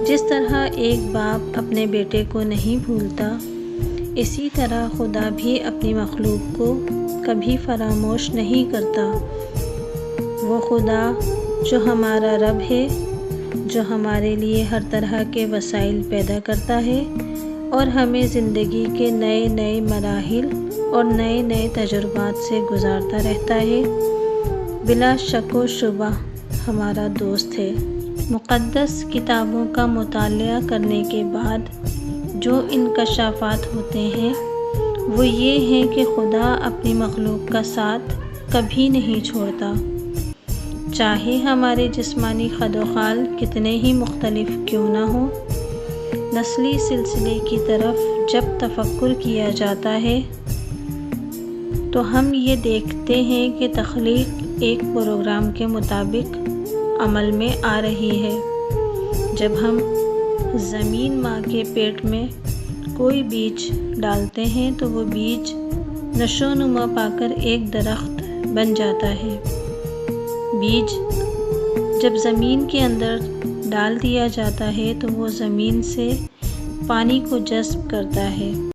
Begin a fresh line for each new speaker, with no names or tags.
جس طرح ایک باپ اپنے بیٹے کو نہیں بھولتا، اسی طرح خدا بھی اپنی مخلوق کو کبھی فراموش نہیں کرتا۔ وہ خدا جو ہمارا رب ہے، جو ہمارے لیے ہر طرح کے وسائل پیدا کرتا ہے اور ہمیں زندگی کے نئے نئے مراحل اور نئے نئے تجربات سے گزارتا رہتا ہے، بلا شک و شبہ ہمارا دوست ہے۔ مقدس کتابوں کا مطالعہ کرنے کے بعد جو انکشافات ہوتے ہیں وہ یہ ہیں کہ خدا اپنی مخلوق کا ساتھ کبھی نہیں چھوڑتا، چاہے ہمارے جسمانی خد و خال کتنے ہی مختلف کیوں نہ ہوں۔ نسلی سلسلے کی طرف جب تفکر کیا جاتا ہے تو ہم یہ دیکھتے ہیں کہ تخلیق ایک پروگرام کے مطابق عمل میں آ رہی ہے۔ جب ہم زمین ماں کے پیٹ میں کوئی بیج ڈالتے ہیں تو وہ بیج نشو و نما پا کر ایک درخت بن جاتا ہے۔ بیج جب زمین کے اندر ڈال دیا جاتا ہے تو وہ زمین سے پانی کو جذب کرتا ہے۔